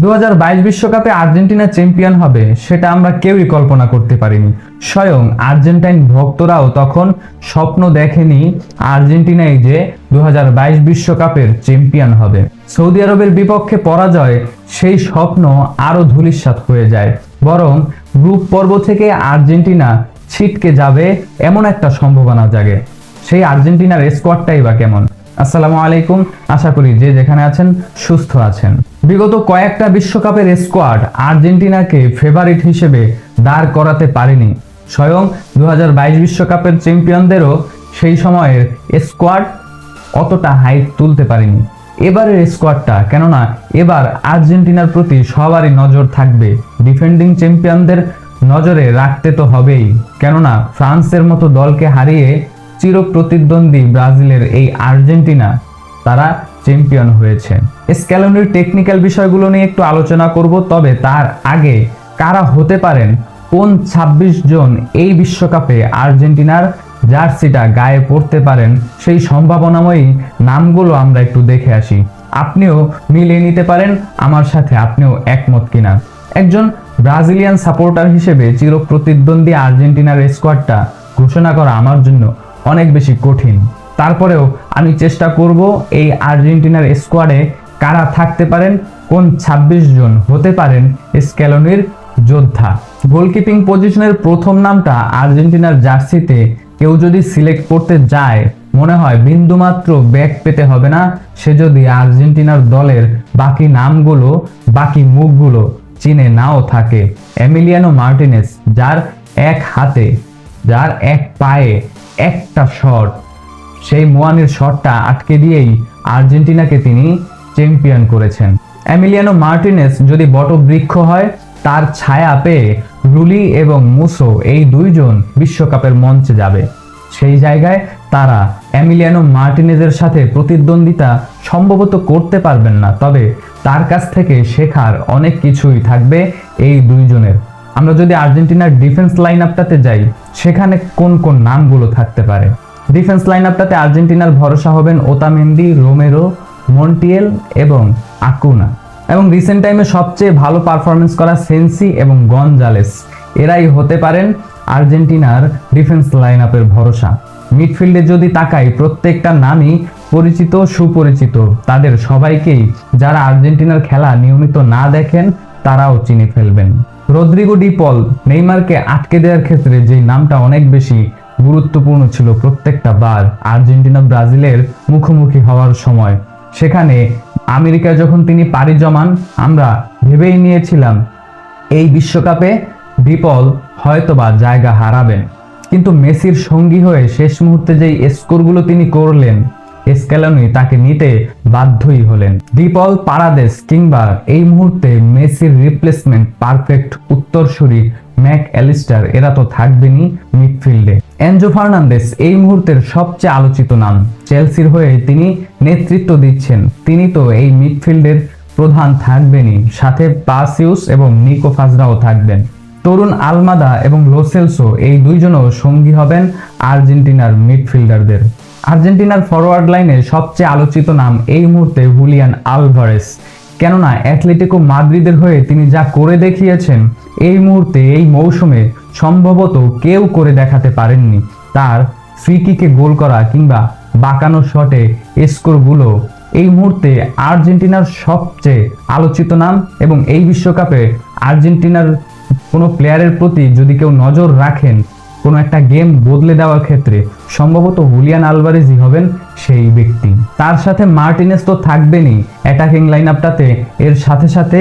2022 বিশ্বকাপে Argentina champion হবে সেটা আমরা কেউই কল্পনা করতে পারিনি। স্বয়ং আর্জেন্টাইন ভক্তরাও তখন স্বপ্ন দেখেনি আর্জেন্টিনাই যে 2022 বিশ্বকাপের চ্যাম্পিয়ন হবে। সৌদি আরবের বিপক্ষে পরাজয় সেই স্বপ্ন আরো ধূলিসাৎ হয়ে যায়, বরং গ্রুপ পর্ব থেকে আর্জেন্টিনা ছিটকে যাবে এমন একটা সম্ভাবনা জাগে। সেই আর্জেন্টিনার স্কোয়াডটাই বা কেমন? আসসালামু আলাইকুম, আশা করি যে যেখানে আছেন সুস্থ আছেন। বিগত কয়েকটা বিশ্বকাপের স্কোয়াড আর্জেন্টিনাকে ফেভারিট হিসেবে দাঁড় করাতে পারেনি। স্বয়ং 2022 বিশ্বকাপের চ্যাম্পিয়নদেরও সেই সময়ের স্কোয়াড অতটা হাইপ তুলতে পারেনি। এবারের স্কোয়াডটা, কেননা এবার আর্জেন্টিনার প্রতি সবারই নজর থাকবে, ডিফেন্ডিং চ্যাম্পিয়নদের নজরে রাখতে তো হবেই, কেননা ফ্রান্সের মতো দলকে হারিয়ে চির প্রতিদ্বন্দ্বী ব্রাজিলের এই আর্জেন্টিনা তারা চ্যাম্পিয়ন হয়েছে। স্ক্যালোনির টেকনিক্যাল বিষয়গুলো নিয়ে একটু আলোচনা করব, তবে তার আগে কারা হতে পারেন, কোন 26 জন এই বিশ্বকাপে আর্জেন্টিনার জার্সিটা গায়ে পড়তে পারেন, সেই সম্ভাবনাময়ী নামগুলো আমরা একটু দেখে আসি। আপনিও মিলিয়ে নিতে পারেন আমার সাথে, আপনিও একমত কিনা। একজন ব্রাজিলিয়ান সাপোর্টার হিসেবে চির প্রতিদ্বন্দ্বী আর্জেন্টিনার স্কোয়াডটা ঘোষণা করা আমার জন্য অনেক বেশি কঠিন। তারপরেও আমি চেষ্টা করব এই আর্জেন্টিনার স্কোয়াডে কারা থাকতে পারেন, কোন 26 জন হতে পারেন স্ক্যালোনির যোদ্ধা। গোলকিপিং পজিশনের প্রথম নামটা আর্জেন্টিনার জার্সিতে কেউ যদি সিলেক্ট করতে যায়, মনে হয় বিন্দুমাত্র ব্যাক পেতে হবে না সে যদি আর্জেন্টিনার দলের বাকি নামগুলো, বাকি মুখগুলো চিনে নাও থাকে। এমিলিয়ানো মার্টিনেজ, যার এক হাতে, যার এক পায়ে একটা শট, সেই মুয়ানির শটটা আটকে দিয়েই আর্জেন্টিনাকে তিনি চ্যাম্পিয়ন করেছেন। এমিলিয়ানো মার্টিনেজ যদি বটবৃক্ষ হয়, তার ছায়া পেয়ে রুলি এবং মুসো এই দুইজন বিশ্বকাপের মঞ্চে যাবে। সেই জায়গায় তারা এমিলিয়ানো মার্টিনেজের সাথে প্রতিদ্বন্দ্বিতা সম্ভবত করতে পারবেন না, তবে তার কাছ থেকে শেখার অনেক কিছুই থাকবে এই দুইজনের। আমরা যদি আর্জেন্টিনার ডিফেন্স লাইন আপটাতে যাই, সেখানে কোন কোন নামগুলো থাকতে পারে? ডিফেন্স লাইন আপটাতে আর্জেন্টিনার ভরসা হবেন ওতামেন্দি, রোমেরো, মন্টিয়েল এবং আকুনা, এবং রিসেন্ট টাইমে সবচেয়ে ভালো পারফরমেন্স করা সেন্সি এবং গনজালেস, এরাই হতে পারেন আর্জেন্টিনার ডিফেন্স লাইন আপের ভরসা। মিডফিল্ডে যদি তাকাই, প্রত্যেকটা নামই পরিচিত, সুপরিচিত, তাদের সবাইকেই যারা আর্জেন্টিনার খেলা নিয়মিত না দেখেন তারাও চিনে ফেলবেন। রদ্রিগো ডি পল, নেইমারকে আটকে দেওয়ার ক্ষেত্রে যে নামটা অনেক বেশি গুরুত্বপূর্ণ ছিল প্রত্যেকটা বার আর্জেন্টিনা ব্রাজিলের মুখোমুখি হওয়ার সময়, সেখানে আমেরিকায় যখন তিনি পাড়ি জমান, আমরা ভেবেই নিয়েছিলাম এই বিশ্বকাপে ডিপল হয়তোবা জায়গা হারাবেন, কিন্তু মেসির সঙ্গী হয়ে শেষ মুহূর্তে যেই স্কোরগুলো তিনি করলেন, স্ক্যালোনি তাকে নিতে বাধ্যই হলেন। ডিপল, পারাদেস কিংবা এই মুহূর্তে মেসির রিপ্লেসমেন্ট পারফেক্ট উত্তরসূরি ম্যাক অ্যালিস্টার, এরা তো থাকবেনই মিডফিল্ডে। এনজো ফার্নান্দেস এই মুহূর্তের সবচেয়ে আলোচিত নাম, চেলসির হয়ে তিনি নেতৃত্ব দিচ্ছেন, তিনি তো এই মিডফিল্ডের প্রধান থাকবেনই, সাথে পাসিউস এবং নিকো ফাজরাও থাকবেন। তরুণ আলমাদা এবং লোসেলসো এই দুইজনও সঙ্গী হবেন আর্জেন্টিনার মিডফিল্ডারদের। আর্জেন্টিনার ফরওয়ার্ড লাইনে সবচেয়ে আলোচিত নাম এই মুহূর্তে হুলিয়ান আলভারেস, কেননা অ্যাটলেটিকো মাদ্রিদের হয়ে তিনি যা করে দেখিয়েছেন এই মুহূর্তে, এই মৌসুমে সম্ভবত কেউ করে দেখাতে পারেননি। তার ফ্রি কিকে গোল করা কিংবা বাঁকানো শটে স্কোরগুলো এই মুহূর্তে আর্জেন্টিনার সবচেয়ে আলোচিত নাম, এবং এই বিশ্বকাপে আর্জেন্টিনার কোনো প্লেয়ারের প্রতি যদি কেউ নজর রাখেন কোনো একটা গেম বদলে দেওয়ার ক্ষেত্রে, সম্ভবত হুলিয়ান আলভারেজই হবেন সেই ব্যক্তি। তার সাথে মার্টিনেজ তো থাকবেনই অ্যাটাকিং লাইন আপটাতে, এর সাথে সাথে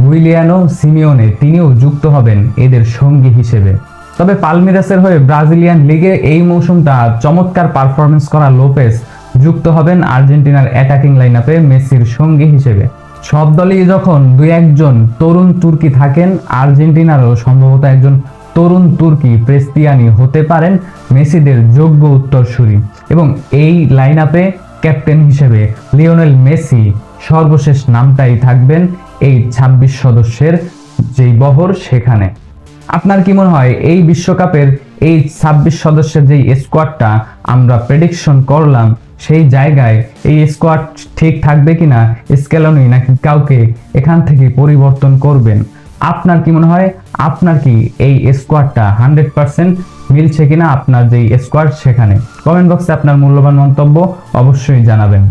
উইলিয়ানো সিমিওনে, তিনিও যুক্ত হবেন এদের সঙ্গী হিসেবে। তবে পালমিরাসের হয়ে ব্রাজিলিয়ান লিগে এই মৌসুমটা চমৎকার পারফরমেন্স করা লোপেস যুক্ত হবেন আর্জেন্টিনার অ্যাটাকিং লাইন আপে মেসির সঙ্গী হিসেবে। সব দলেই যখন দুই একজন তরুণ তুর্কি থাকেন, আর্জেন্টিনারও সম্ভবত একজন তরুণ তুর্কি প্রেস্তিয়ানি হতে পারেন মেসিদের যোগ্য উত্তরসূরি, এবং এই লাইন আপে ক্যাপ্টেন হিসেবে লিওনেল মেসি সর্বশেষ নামটাই থাকবেন এই 26 সদস্যের যেই বহর সেখানে। আপনার কি মনে হয় এই বিশ্বকাপের এই 26 সদস্যের যেই স্কোয়াডটা আমরা প্রেডিকশন করলাম, সেই জায়গায় এই স্কোয়াড ঠিক থাকবে কিনা স্কেলনি নাকি কাউকে এখান থেকে পরিবর্তন করবেন? আপনার কি মনে হয়? আপনার কি এই স্কোয়াডটা 100% মিলছে কিনা আপনার যেই স্কোয়াড সেখানে? কমেন্ট বক্সে আপনার মূল্যবান মন্তব্য অবশ্যই জানাবেন।